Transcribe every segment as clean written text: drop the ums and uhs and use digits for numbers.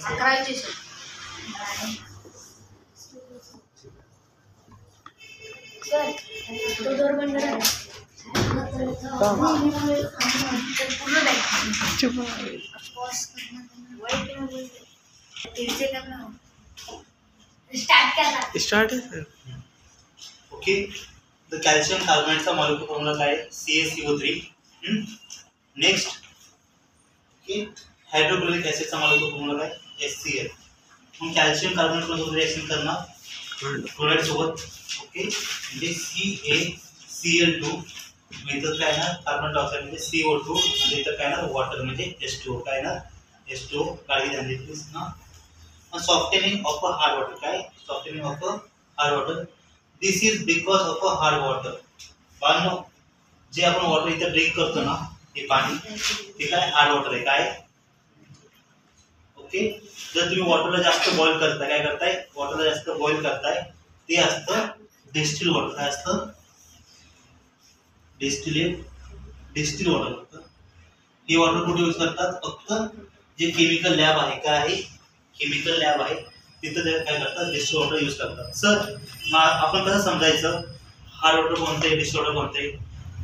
अकराची sir तो दोर बंद करा पूर्ण करना स्टार्ट है सर. ओके. द कॅल्शियम कार्बोनेटचा मॉलिक्युलर फॉर्म्युला काय आहे? CaCO3. Next okay. हायड्रोक्लोरिक ऍसिडचा मॉलिक्युलर फॉर्म्युला काय? HCl. मग कॅल्शियम कार्बोनेट कोणतं रिएक्शन करणार? क्लोराईड सोबत. ओके. म्हणजे CaCl2 इथं काय ना कार्बन डायऑक्साइड म्हणजे CO2 आणि इथं काय ना वॉटर म्हणजे H2O. काय ना H2O. काळजी द्या प्लीज ना. Softening of a hard water. काय? Softening of a hard water. This is because of a hard water. बाळांनो, जे आपण वॉटर इथं ड्रिंक करतो ना हे पाणी ते काय हार्ड वॉटर आहे. काय? ओके. जर तुम्ही वॉटरला जास्त बॉईल करताय, काय करताय? वॉटरला जास्त बॉईल करताय ते असतं डिस्टिल वॉटर. काय असतं? Distil water. हे वॉटर कुठे यूज करतात? फक्त जे केमिकल लॅब आहे. काय आहे? केमिकल लॅब आहे तिथं ते काय करतात? डिस्टिल वॉटर यूज करतात. सर आपण कसं समजायचं हार्ड वॉटर कोणतं आहे, डिस्टिल वॉटर कोणतं आहे?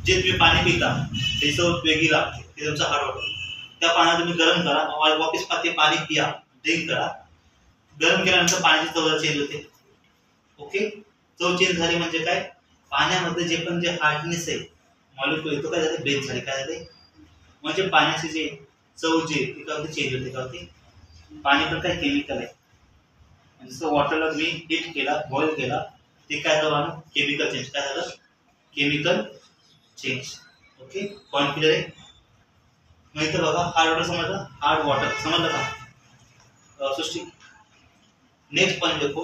जे तुम्ही पाणी पिता त्याचं वेगळी लागते ते तुमचं हार्ड वॉटर. त्या पाण्याला तुम्ही गरम करा, वापस ते पाणी पिया, ड्रिंक करा. गरम केल्यानंतर पाण्याची चव चेंज होते. ओके. चव चेंज झाली म्हणजे काय? पाण्यामध्ये जे पण जे हार्डनेस आहे मॉलिक्युल येतो काय झाले? ब्रेक झाले. काय झाले? म्हणजे पाण्याची जे चव जे ती काय होते? चेंज होते. काय होते? पाणी पण काय केमिकल आहे. जसं वॉटरला तुम्ही हीट केला, बॉईल केला ते काय झालं? Chemical change. काय झालं? Chemical change. Okay. Point clear आहे? मग इथं बघा हार्ड वॉटर समजलं, हार्ड वॉटर समजलं का सृष्टी? नेक्स्ट पॉईंट देखो.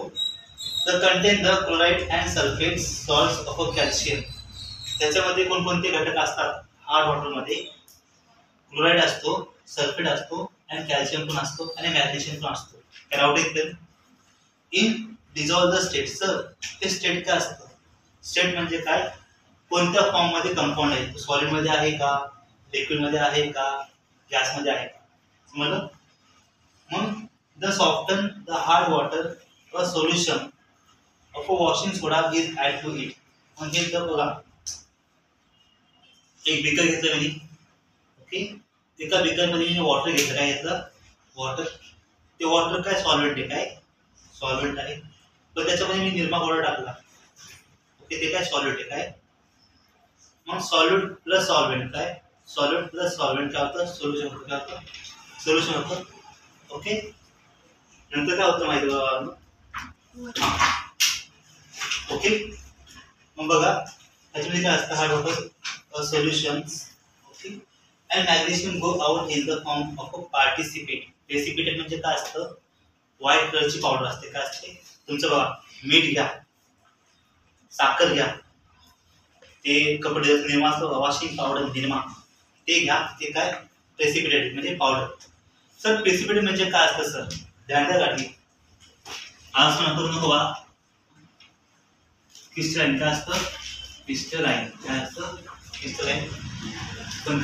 The content the chloride and sulphate salts of a calcium. त्याच्यामध्ये कोणकोणते घटक असतात हार्ड वॉटरमध्ये? क्लोराइड असतो, सल्फेट असतो आणि कॅल्शियम पण असतो आणि मॅग्नेशियम पण असतो. Can out explain? In dissolve the state. Sir ते स्टेट काय असतं? स्टेट म्हणजे काय? कोणत्या फॉर्म मध्ये कंपाऊंड आहे? सॉलिड मध्ये आहे का, लिक्विड मध्ये आहे का, गॅस मध्ये आहे का? समजलं? मग the soften the hard water a solution of a washing soda is add to it. म्हणजे इथं बघा एक बेकर घेतलं मी. ओके. एका बेकरमध्ये मी वॉटर घेतलं. काय घेतलं? वॉटर. ते वॉटर काय सॉल्व्हेंट आहे. काय? सॉल्व्हेंट आहे. पण त्याच्यामध्ये मी निरमा पावडर टाकला. ओके. ते काय सॉल्व्हेंट आहे. काय? मग सॉल्व्हेंट प्लस सॉल्व्हेंट. काय? सॉल्व्हेंट प्लस सॉल्व्हेंट काय होतं? सोल्युशन होतं. काय होतं? सोल्युशन होतं. ओके. नंतर काय होतं माहिती बघा. ओके. मग बघा त्याच्यामध्ये काय असतं? Hard water solutions. Okay. And magnesium go out in the form of a participate. Precipitate म्हणजे काय असतं? व्हाईट कलरची पावडर असते. काय असते? तुमचं बघा मीठ घ्या, साखर घ्या, ते कपडे निरमा वॉशिंग पावडर निरमा ते घ्या. ते काय? प्रेसिपिटेट म्हणजे पावडर. सर प्रेसिपिटेट म्हणजे काय असतं सर? ध्यान द्या गाठी. आज पण करू नको बा. क्रिस्टलाइन. काय असतं? क्रिस्टलाइन. काय असतं? क्रिस्टलाइन. पण